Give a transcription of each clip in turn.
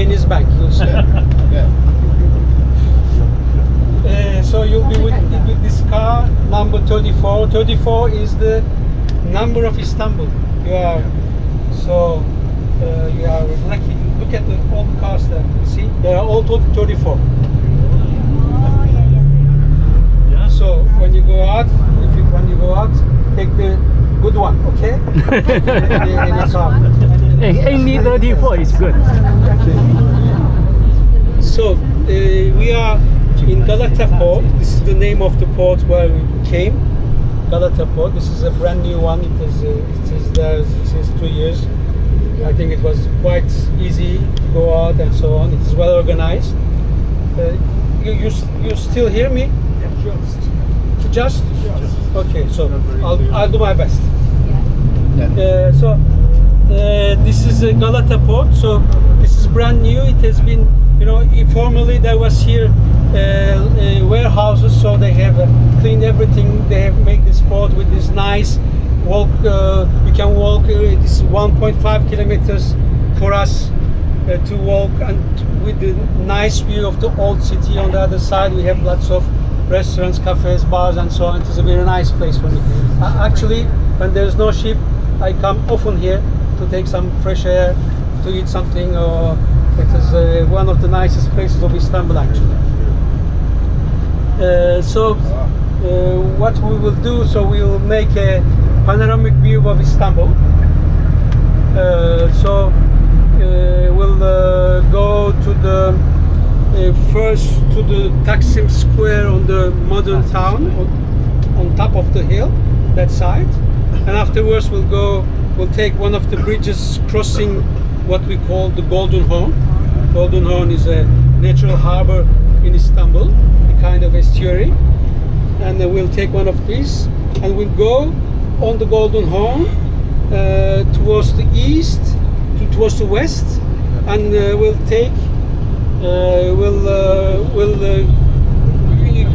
Chinese bank. You'll see. Yeah. So you'll be with this car, number 34. 34 is the number of Istanbul. You are you are lucky. Look at all the cars there. You see, they are all 34. Yeah. So when you go out, take the good one, okay? Any car. Any 34 is good. So we are in Galata Port. This is the name of the port where we came. Galata Port. This is a brand new one. It is there since 2 years. I think it was quite easy to go out and so on. It is well organized. You still hear me? Just? Okay. So I'll do my best. This is Galata Port. So this is brand new. It has been, formerly there was here warehouses, so they have cleaned everything. They have made this port with this nice walk. You can walk. This is 1.5 kilometers for us to walk, and with the nice view of the old city on the other side. We have lots of restaurants, cafes, bars, and so on. It is a very nice place for me. Actually, when there is no ship, I come often here to take some fresh air, to eat something. Or it is one of the nicest places of Istanbul, actually. What we will do, so we will make a panoramic view of Istanbul. We'll go to the first to the Taksim Square on the modern town, on top of the hill, that side, and afterwards we'll take one of the bridges crossing what we call the Golden Horn. Golden Horn is a natural harbor in Istanbul, a kind of estuary, and we'll take one of these and we'll go on the Golden Horn towards the east, towards the west, and we'll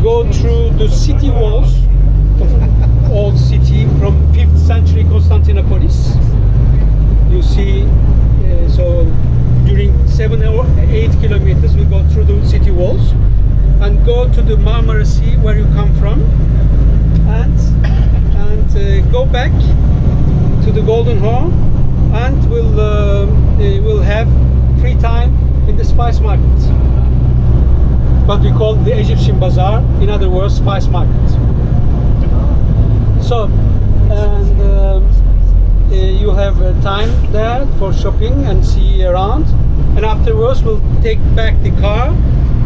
go through the city walls of old city from 5th century Constantinopolis. You see, so during 7 or 8 kilometers we go through the city walls and go to the Marmara Sea where you come from, and go back to the Golden Horn, and we'll have free time in the spice market. What we call the Egyptian bazaar, in other words, spice market. So, you have time there for shopping and see around, and afterwards we'll take back the car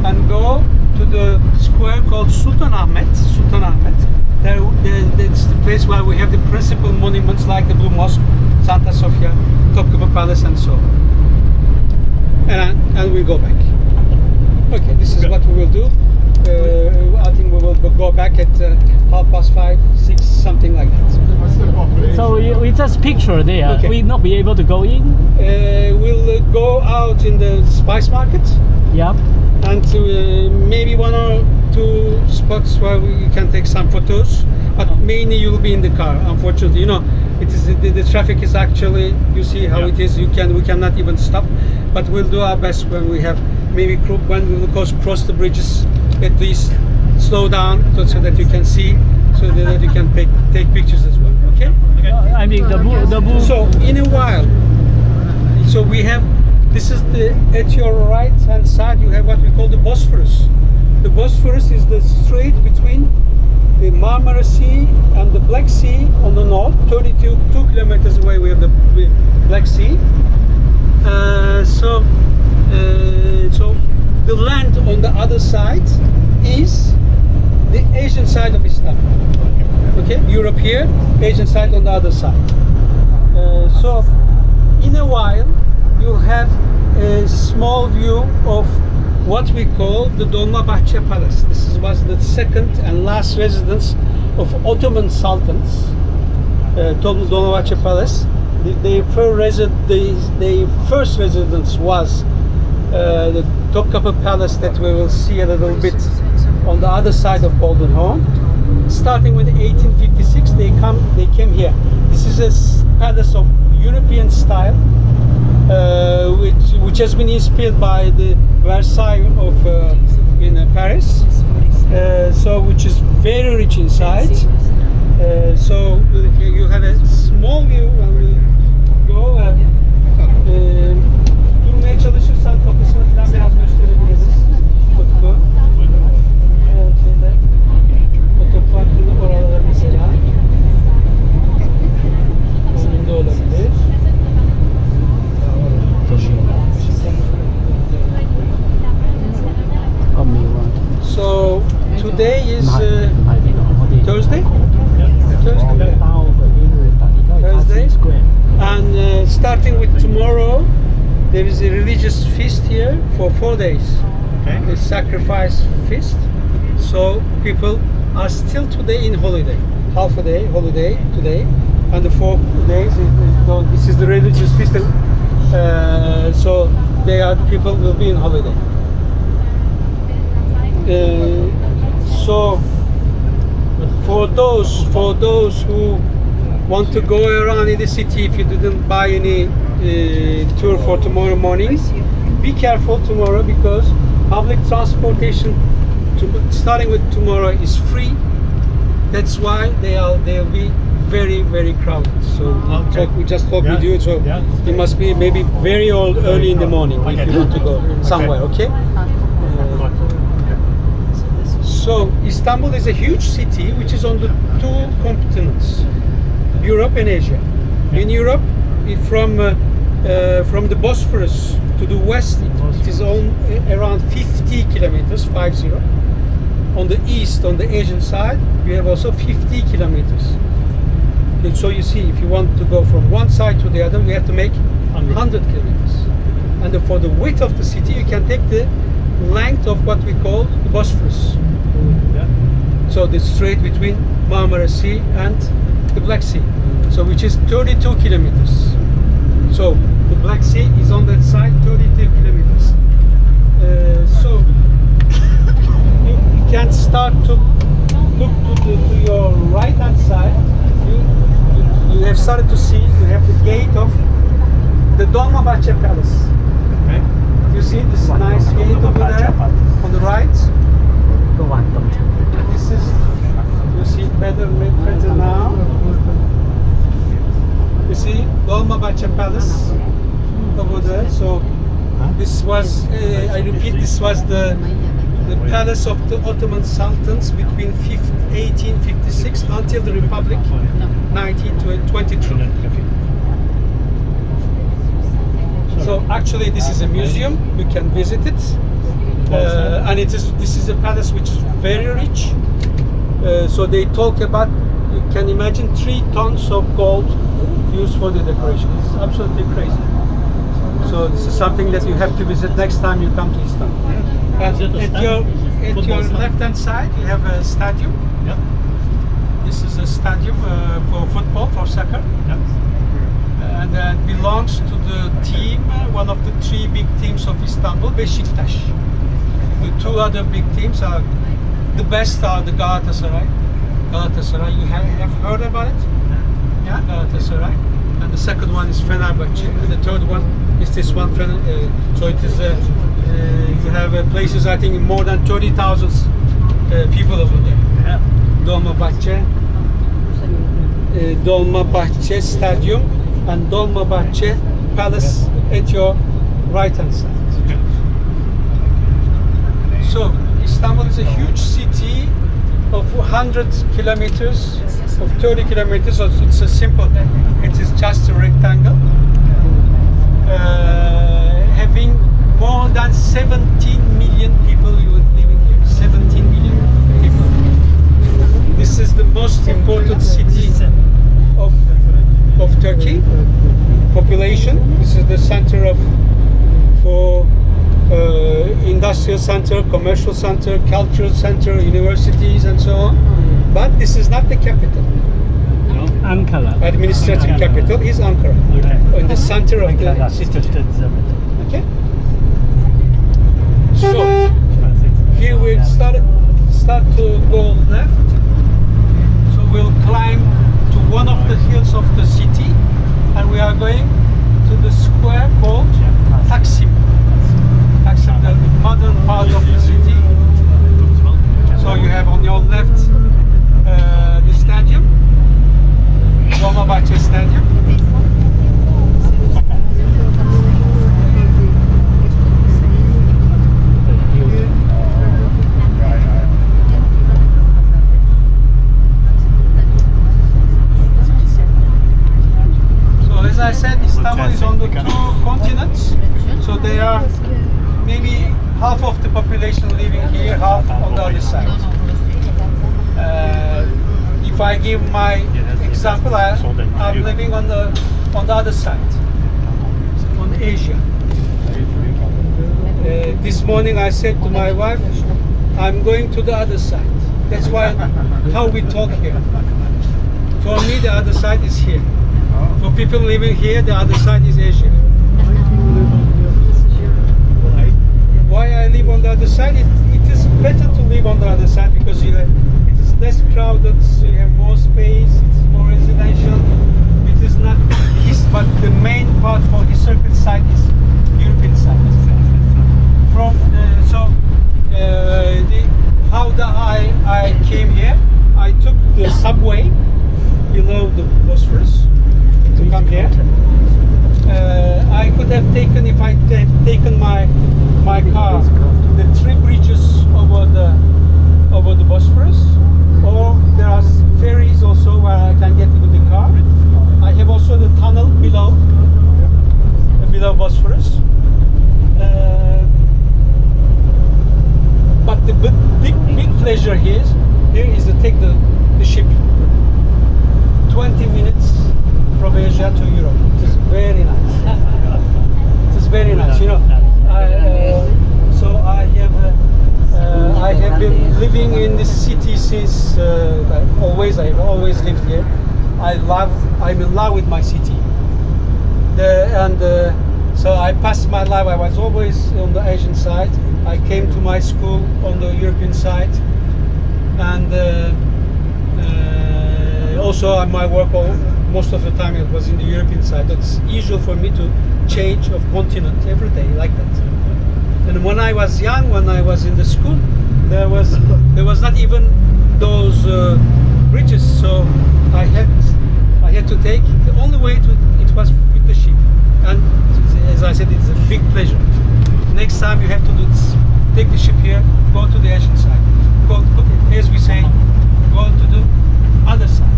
and go to the square called Sultanahmet. It's the place where we have the principal monuments like the Blue Mosque, Santa Sofia, Topkapı Palace, and so on. And we go back. Okay, this is what we will do. I think we will go back at 5:30, 6, something like that. So we just picture there. Okay. We'll not be able to go in. We'll go out in the spice market, Yep. and maybe 1 or 2 spots where we can take some photos. But mainly you'll be in the car. Unfortunately, it is the traffic is actually. You see how it is. We cannot even stop. But we'll do our best when we have maybe when we will cross the bridges. At least slow down so that you can see, so that you can take pictures as well. Okay. I mean the blue. So in a while, so we have. This is at your right hand side. You have what we call the Bosphorus. The Bosphorus is the strait between the Marmara Sea and the Black Sea on the north. 2 kilometers away we have the Black Sea. So the land on the other side is the Asian side of Istanbul. Okay, Europe here, Asian side on the other side. So in a while you have a small view of what we call the Dolmabahce Palace. This was the second and last residence of Ottoman sultans. Dolmabahce Palace. The first residence was the Topkapı Palace that we will see a little bit on the other side of Golden Horn. Starting with 1856, they came here. This is a palace of European style, which which has been inspired by the Versailles of in Paris. So which is very rich inside. So you have a small view when we go. Durmaya çalışırsan kapısını falan biraz gösterebiliriz. Utku. Şeyde, otoparkın oraları mesela. Önünde olabilir. So today is Thursday. Thursday. And starting with tomorrow, there is a religious feast here for 4 days. Okay. The sacrifice feast. So people are still today in holiday. Half a day holiday today, and the 4 days. This is the religious feast. So people will be in holiday. So for those who want to go around in the city, if you didn't buy any tour for tomorrow morning, be careful tomorrow because public transportation starting with tomorrow is free. That's why they'll be very crowded. So we just talked with you, so it must be maybe very early in the morning if you want to go somewhere. Okay. So Istanbul is a huge city which is on the 2 continents, Europe and Asia. In Europe, from the Bosphorus to the west, it is around 50 kilometers, 50. On the east, on the Asian side, you have also 50 kilometers. And so you see, if you want to go from one side to the other, you have to make 100 kilometers. And for the width of the city, you can take the length of what we call the Bosphorus. So the strait between Marmara Sea and the Black Sea, so which is 32 kilometers. So the Black Sea is on that side, 32 kilometers. So you can start to look to your right hand side. You have started to see. You have the gate of the Dolmabahce Palace. Okay. You see this nice gate over there on the right. This is, you see it better now. You see Dolmabahce Palace over there. So this was, I repeat, this was the palace of the Ottoman Sultans between 1856 until the Republic 1923. So actually this is a museum, you can visit it. And this is a palace which is very rich. So they talk about, you can imagine 3 tons of gold used for the decoration. It's absolutely crazy. So this is something that you have to visit next time you come to Istanbul. And at your left hand side you have a stadium. Yeah. This is a stadium for football, for soccer. Yeah. And it belongs to the team, one of the 3 big teams of Istanbul, Beşiktaş. The 2 other big teams are, the best are the Galatasaray. You have heard about it? Yeah, Galatasaray. And the second one is Fenerbahçe. And the third one is this one. So it is, you have places, I think, more than 30,000 people over there. Yeah. Dolmabahce Stadium and Dolmabahce Palace at your right hand side. So Istanbul is a huge city of 100 kilometers, of 30 kilometers. So it's a simple, it is just a rectangle, having more than 17 million people living here. 17 million people. This is the most important city of Turkey. Population. This is the center for industrial center, commercial center, cultural center, universities, and so on. But this is not the capital. No. Ankara. Administrative capital is Ankara, in the center of the city. Okay. So here we start to go left. So we'll climb to one of the hills of the city, and we are going to the square called Taksim. half of the population living here, half on the other side. If I give my example, I'm living on the other side, on Asia. This morning I said to my wife, I'm going to the other side. That's why how we talk here. For me, the other side is here. For people living here, the other side is Asia. Why I live on the other side? It is better to live on the other side because it is less crowded, so you have more space, it's more residential. It is not but the main part for historical side is European side. From I came here, I took the subway below the Bosphorus to come here. I could have taken, if I had taken my car, the 3 bridges over the Bosphorus, or there are ferries also where I can get with the car. I have also the tunnel below Bosphorus. But the big pleasure here is to take the ship. 20 minutes from Asia to Europe. It is very nice. It is very nice. You know, I have been living in this city since I have always lived here. I'm in love with my city. So I passed my life. I was always on the Asian side. I came to my school on the European side, and also my work most of the time it was in the European side. It's usual for me to change of continent every day like that. And when I was young, when I was in the school, there was not even those bridges. So I had to take the only way it was with the ship. And as I said, it's a big pleasure. Next time you have to do this. Take the ship here, go to the Asian side. Go, as we say, go to the other side.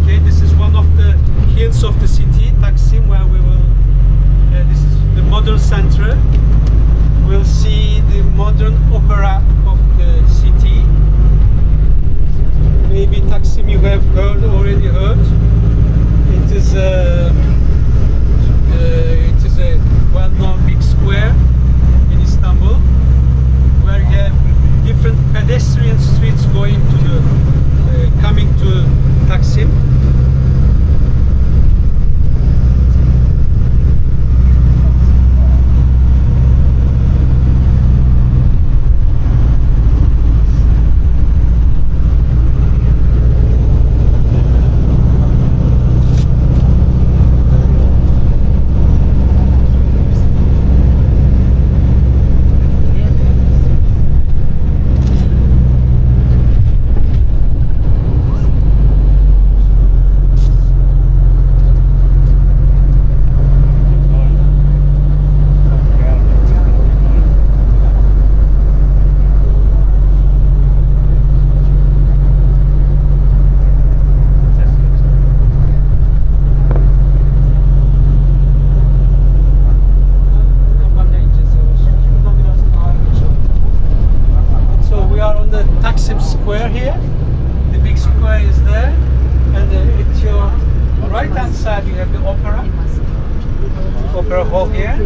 Okay, this is one of the hills of the city, Taksim, where we will. This is the modern center. We'll see the modern opera of the city. Maybe Taksim you have already heard. It is a well-known big square in Istanbul, where you have different pedestrian streets going to the coming to Taksim. Taksim Square here. The big square is there, and at your right hand side you have the opera hall here,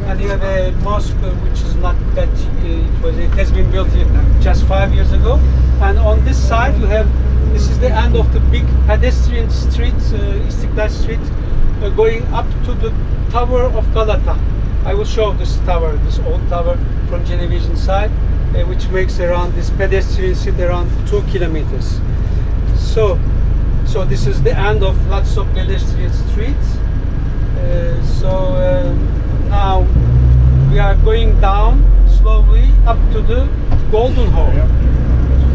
and you have a mosque which is not that it has been built here just 5 years ago. And on this side you have, this is the end of the big pedestrian street, Istiklal Street, going up to the Tower of Galata. I will show this tower, this old tower from Genevian side, which makes around this pedestrian street around 2 kilometers. So this is the end of lots of pedestrian streets. Now we are going down slowly up to the Golden Horn.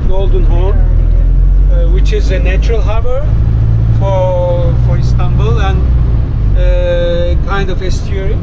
Golden Horn, which is a natural harbor for Istanbul and kind of estuary.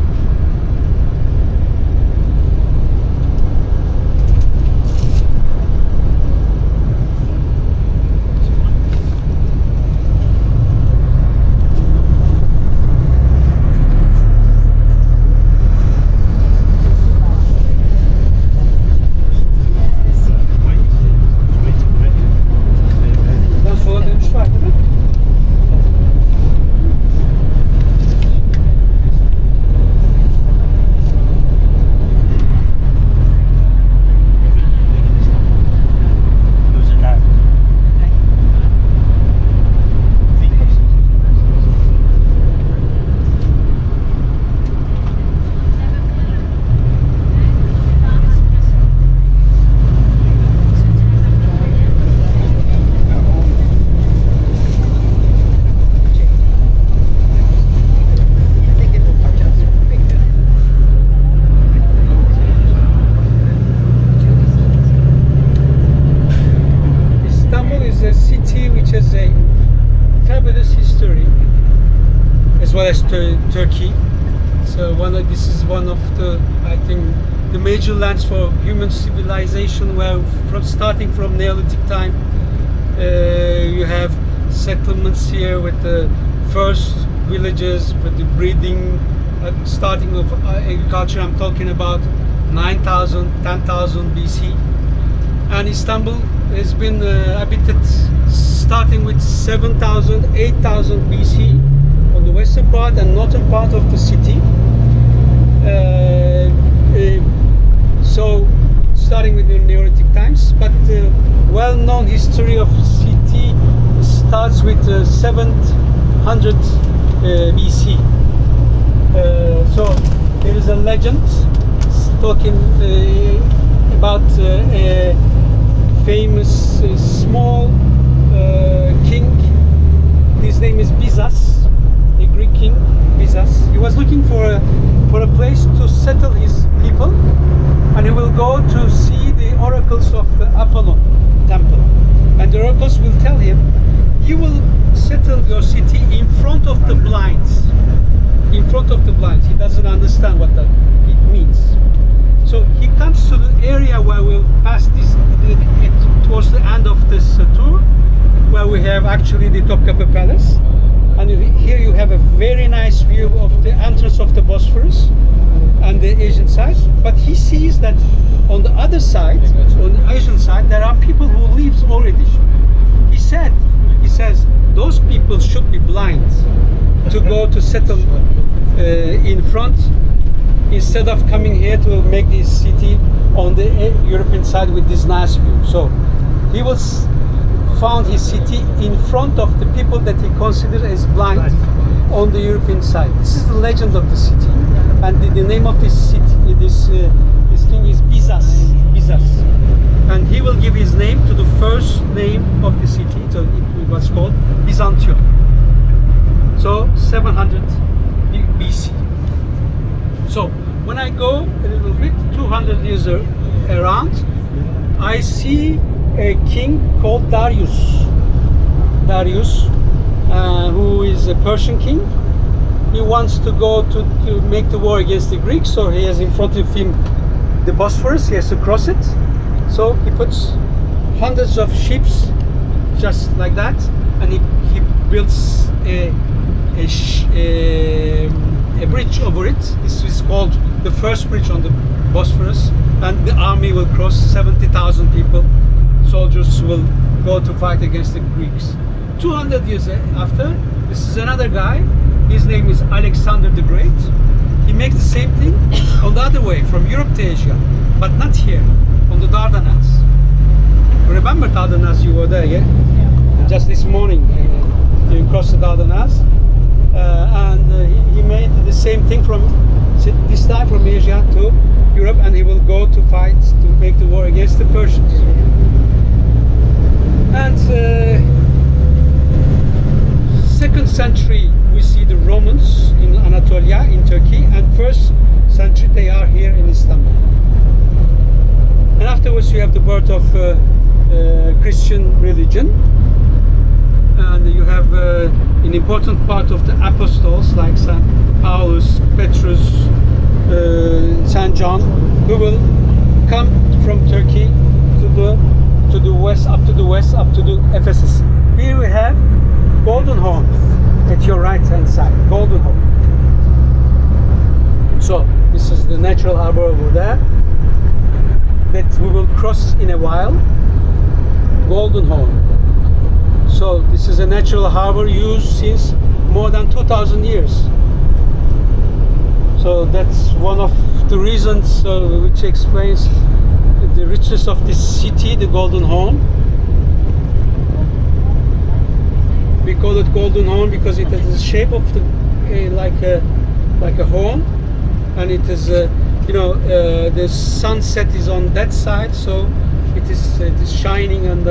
which has a fabulous history, as well as Turkey. So this is one of the, I think, the major lands for human civilization, where starting from Neolithic time, you have settlements here with the first villages, with the breeding, starting of agriculture. I'm talking about 9,000, 10,000 BC. And Istanbul has been habited starting with 7,000, 8,000 BC on the western part and northern part of the city. So starting with the Neolithic times, but well-known history of city starts with 700 BC. So there is a legend talking about a famous small king. His name is Bizas, a Greek king, Bizas. He was looking for a place to settle his people, and he will go to see the oracles of the Apollon temple. And the oracles will tell him, you will settle your city in front of the blinds. In front of the blinds. He doesn't understand what that it means. So he comes to the area where we'll pass this towards the end of this tour, where we have actually the Topkapi Palace. And here you have a very nice view of the entrance of the Bosphorus and the Asian side. But he sees that on the other side, on the Asian side, there are people who live already. He says, those people should be blind to go to settle in front, instead of coming here to make this city on the European side with this nice view. So he was found his city in front of the people that he considered as blind on the European side. This is the legend of the city, and the name of this city, this king is Bizas. And he will give his name to the first name of the city. So it was called Byzantium. So 700 BC. So when I go a little bit 200 years around, I see a king called Darius, who is a Persian king. He wants to go to make the war against the Greeks, so he has in front of him the Bosphorus. He has to cross it, so he puts hundreds of ships just like that, and he builds a bridge over it. This is called the first bridge on the Bosphorus, and the army will cross. 70,000 people, soldiers, will go to fight against the Greeks. 200 years after, this is another guy. His name is Alexander the Great. He makes the same thing on the other way, from Europe to Asia, but not here, on the Dardanelles. Remember Dardanelles? You were there, yeah? Just this morning, you crossed the Dardanelles. He made the same thing from this time from Asia to Europe, and he will go to fight to make the war against the Persians. And 2nd century we see the Romans in Anatolia, in Turkey, and 1st century they are here in Istanbul. And afterwards you have the birth of Christian religion, and you have an important part of the apostles like St. Paulus, Petrus, St. John, who will come from Turkey to the west, up to the Ephesus. Here we have Golden Horn at your right hand side, Golden Horn. So this is the natural harbor over there that we will cross in a while, Golden Horn. So this is a natural harbor used since more than 2,000 years. So that's one of the reasons which explains the richness of this city, the Golden Horn. We call it Golden Horn because it has the shape of like a horn, and it is the sunset is on that side, so it is shining at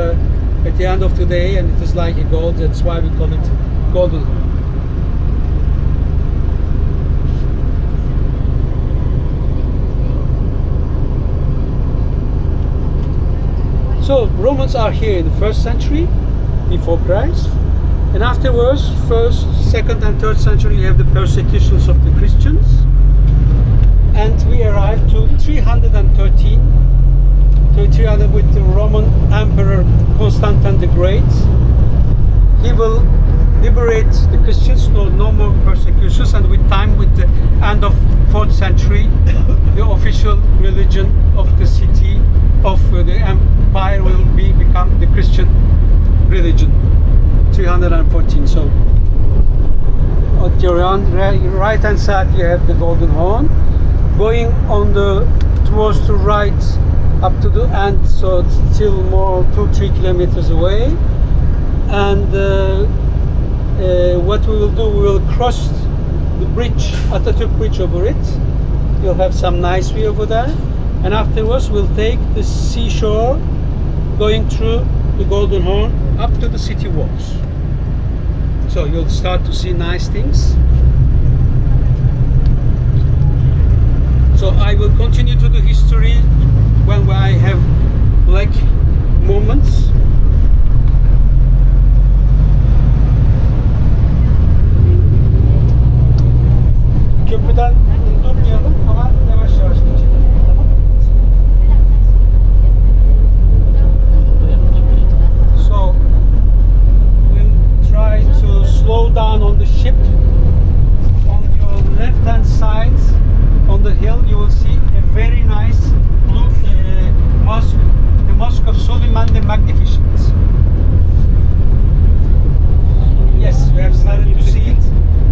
the end of the day, and it is like a gold. That's why we call it Golden Horn. So Romans are here in the 1st century, before Christ. And afterwards, 1st, 2nd and 3rd century, you have the persecutions of the Christians. And we arrive to 313, to 300 with the Roman Emperor Constantine the Great. He will liberate the Christians, no more persecutions, and with time, with the end of 4th century, the official religion of the city, of the empire will become the Christian religion. 314. So on your right hand side you have the Golden Horn, going on towards the right up to the end, so it's still more 2-3 kilometers away. And what we will do, we will cross the bridge, Atatürk Bridge, over it. You'll have some nice view over there, and afterwards we'll take the seashore, going through the Golden Horn up to the city walls. So you'll start to see nice things. So I will continue to the history when I have black moments. Köprüden durmayalım ama yavaş yavaş geçelim. Tamam. So we'll try to slow down on the ship. On your left hand side, on the hill, you will see a very nice blue mosque, the Mosque of Suleiman the Magnificent. Yes, you have started to see it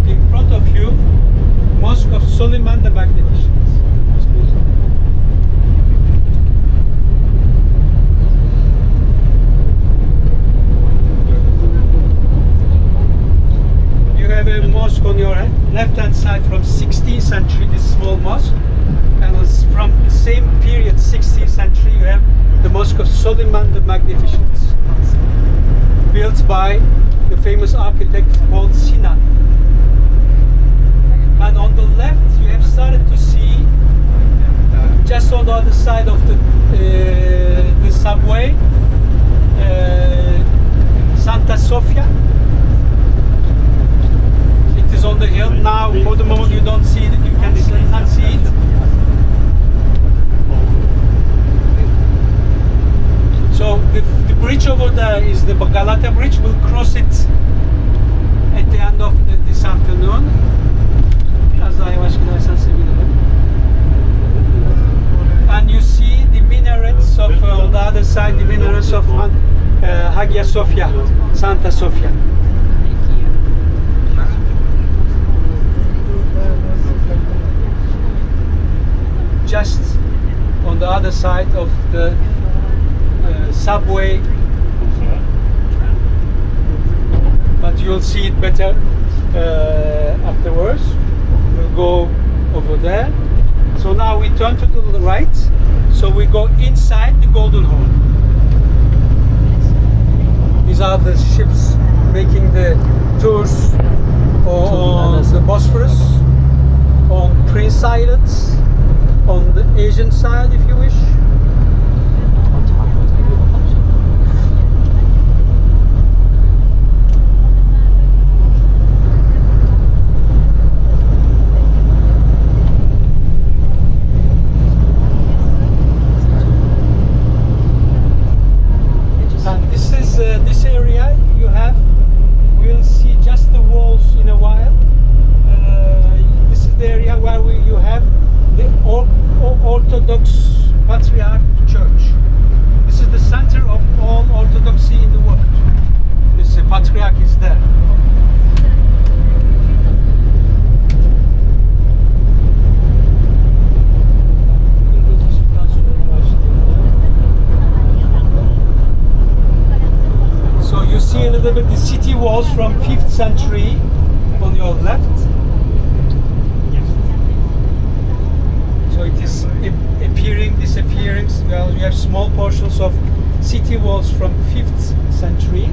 in front of you. Mosque of Suleiman the Magnificent. You have a mosque on your left hand side from 16th century, this small mosque, and from the same period, 16th century, you have the Mosque of Suleiman the Magnificent, built by the famous architect called Sinan. And on the left, you have started to see, just on the other side of the subway, Santa Sofia. It is on the hill. Now, for the moment, you don't see it. You cannot see it. So the bridge over there is the Galata Bridge. We'll cross it at the end of this afternoon. Biraz daha yavaş gidersen sevinirim. And you see the minarets of on the other side, the minarets of Hagia Sophia, Santa Sofia. Just on the other side of the subway, but you'll see it better afterwards. We'll go over there. So now we turn to the right, so we go inside the Golden Horn. These are the ships making the tours on the Bosphorus, on Prince Islands, on the Asian side if you wish. This area you have, we'll see just the walls in a while. This is the area where you have the Orthodox Patriarch Church. This is the center of all Orthodoxy in the world. This Patriarch is there. You see a little bit the city walls from 5th century on your left. So it is appearing, disappearing. Well, you have small portions of city walls from 5th century.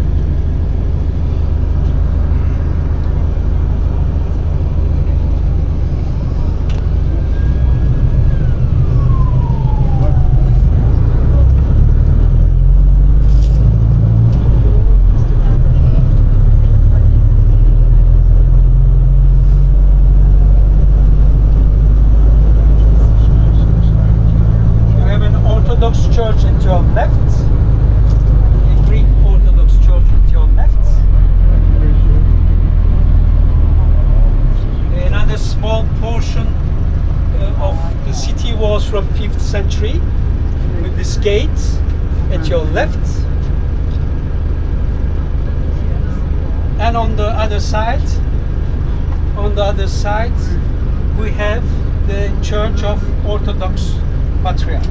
century with this gate at your left. And on the other side, we have the Church of Orthodox Patriarch.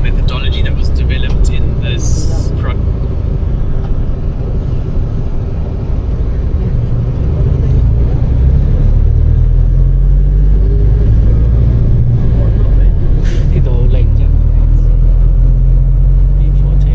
Methodology that was developed in this Cái độ lệnh chứ. Đi phổ chế.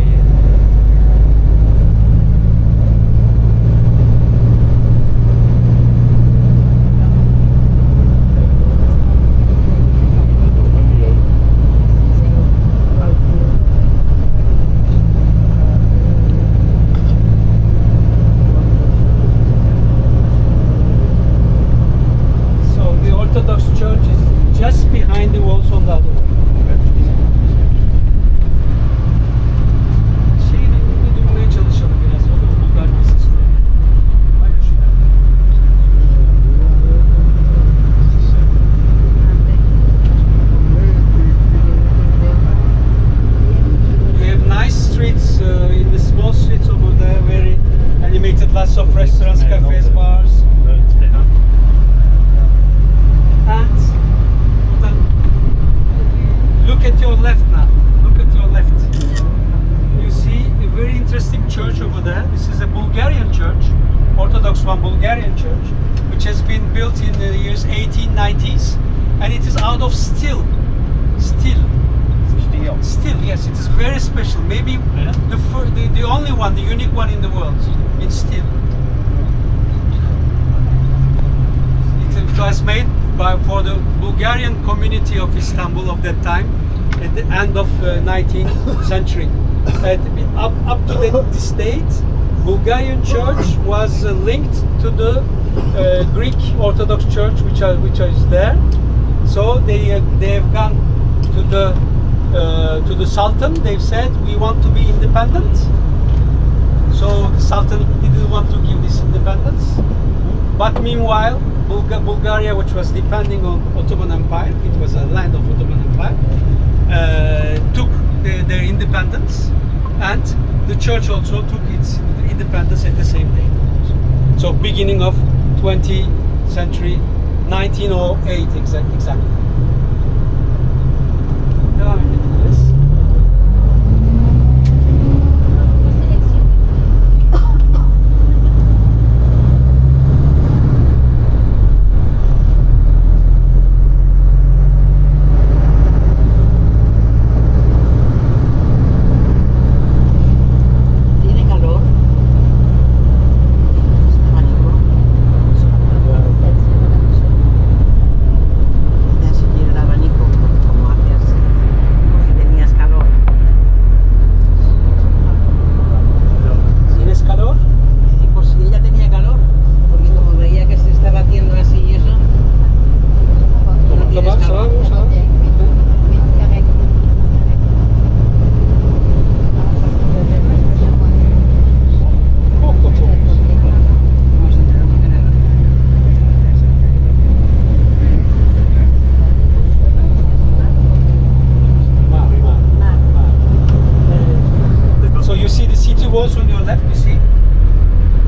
So the Orthodox Church is just behind the walls on the other wall. Şeyin önünde durmaya çalışalım biraz. O da Bulgar Lisesi. Paylaşın. You have nice streets in the small streets over there, very animated, lots of restaurants, cafes, bars. And look at your left now. Look at your left. You see a very interesting church over there. This is a Bulgarian church, Orthodox one Bulgarian church, which has been built in the years 1890s, and it is out of steel. Steel, yes, it is very special. Maybe the only one, the unique one in the world in steel. It was made for the Bulgarian community of Istanbul of that time at the end of 19th century. Up to this date, Bulgarian church was linked to the Greek Orthodox Church, which is there. So they have gone to the Sultan. They've said we want to be independent. So the Sultan didn't want to give this independence. But meanwhile, Bulgaria, which was depending on Ottoman Empire, it was a land of Ottoman Empire, took their independence, and the church also took its independence at the same date. So beginning of 20th century, 1908 exactly. Devam edebiliriz. ¿Tiene calor? Ya se quiere el abanico, como hacías, porque tenías calor. ¿Tienes calor? Y por si ella tenía calor, porque como veía que se estaba haciendo así y eso, no tienes calor. Vamos a entrar a comer ahora. So you see the city walls on your left, you see?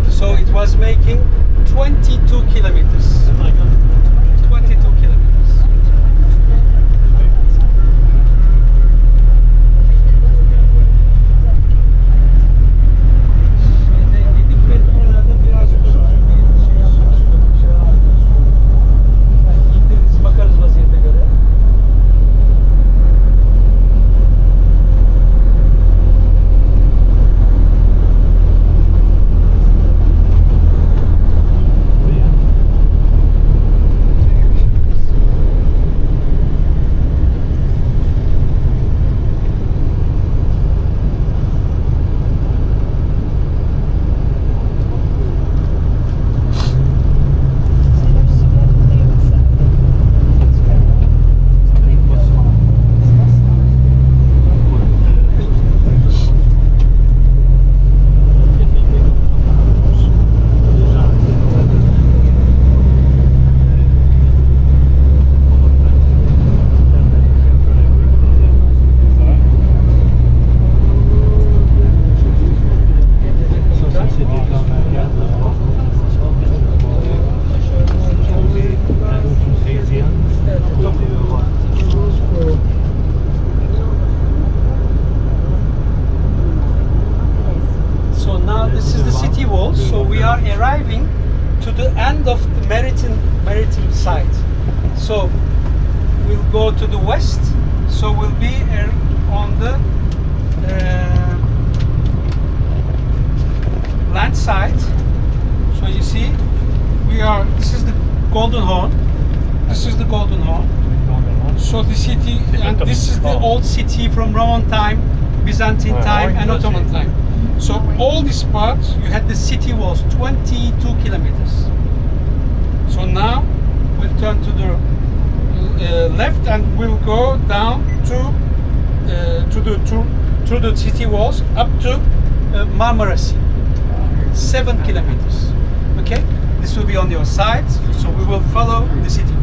So it was making 22 kilometers. 22 kilometers. Gidip oralarda biraz bir şey yapmak istiyorum. İndiririz, bakarız vaziyete göre. are arriving to the end of the maritime side. So we'll go to the west. So we'll be on the land side. So you see, this is the Golden Horn. This is the Golden Horn. So the city, and this is the old city from Roman time, Byzantine time, and Ottoman time. So all these parts, you had the city walls, 22 kilometers. So now we'll turn to the left, and we'll go down through the city walls up to Marmara Sea, 7 kilometers. Okay, this will be on your side, so we will follow the city walls.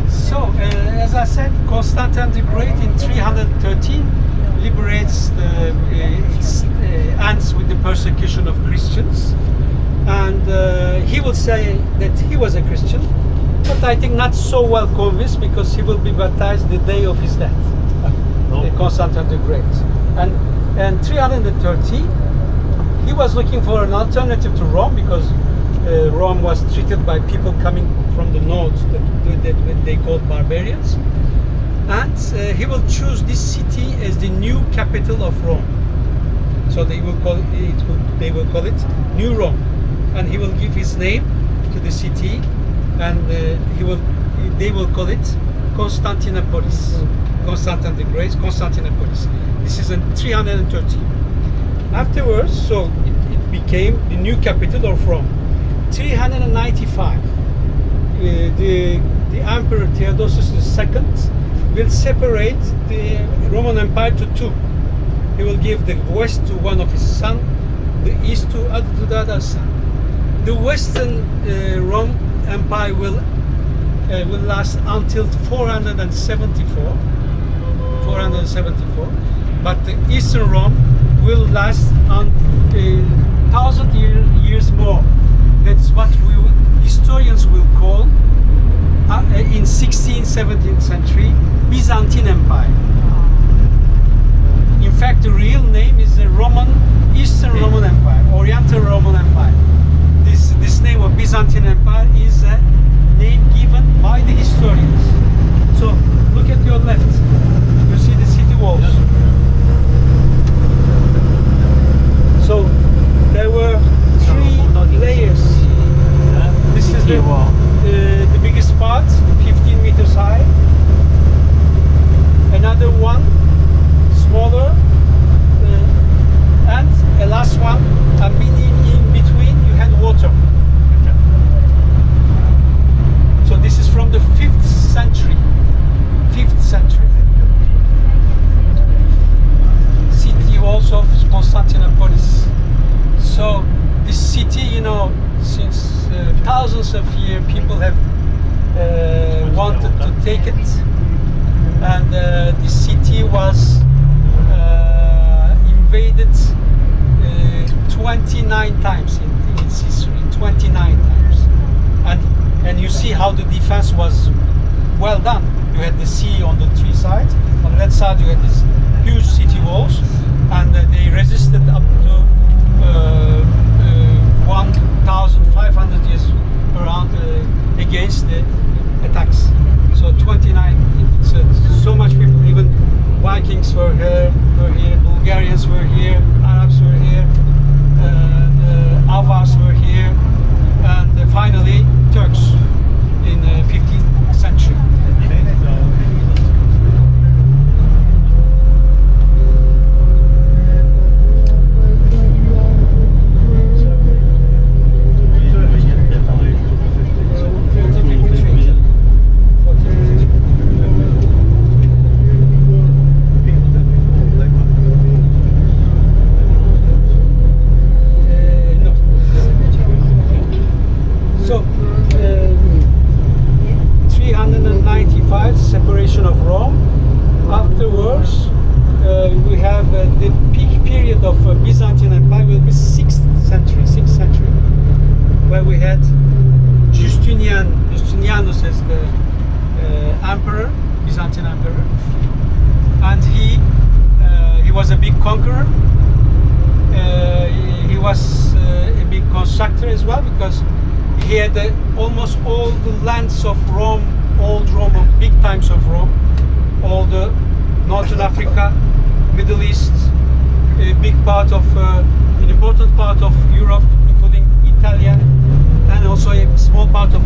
So, as I said, Constantine the Great in 313 liberates ends with the persecution of Christians, and he will say that he was a Christian, but I think not so well convinced, because he will be baptized the day of his death, Constantine the Great. And 330, he was looking for an alternative to Rome, because Rome was treated by people coming from the north that they called barbarians, and he will choose this city as the new capital of Rome. So they will call it New Rome, and he will give his name to the city, and they will call it Constantinopolis. Constantine the Great, Constantinopolis. This is in 330. Afterwards, so it became the new capital of Rome. 395, the Emperor Theodosius II will separate the Roman Empire to two. He will give the west to one of his sons, the east to the other son. The Western Rome Empire will last until 474, but the Eastern Rome will last on 1,000 years more. That's what historians will call, in 16th, 17th century, Byzantine Empire. In fact, the real name is the Eastern Roman Empire, Oriental Roman Empire. This name of Byzantine Empire is a name given by the historians. So look at your left. You see the city walls. So there were 3 layers. This is the biggest part, 15 meters high. Another one, smaller, and a last one. And in between, you had water. So this is from the 5th century. 5th century. City walls of Constantinopolis. So this city, since thousands of years, people have wanted to take it, and this city was invaded 29 times in its history. 29 times, and you see how the defense was well done. You had the sea on the 3 sides. On that side, you had these huge city walls, and they resisted up to 1,500 years around against the attacks. So 29. So much people. Even Vikings were here. Bulgarians were here. Arabs were here. Avars were here, and finally Turks in the 15th century. So 395 separation of Rome. Afterwards, we have the peak period of Byzantine Empire will be 6th century, where we had Justinianus as the emperor, Byzantine emperor, and he was a big conqueror. He was a big constructor as well, because he had almost all the lands of Rome, old Rome, big times of Rome, all the Northern Africa, Middle East, a big part of, an important part of Europe, including Italian, and also a small part of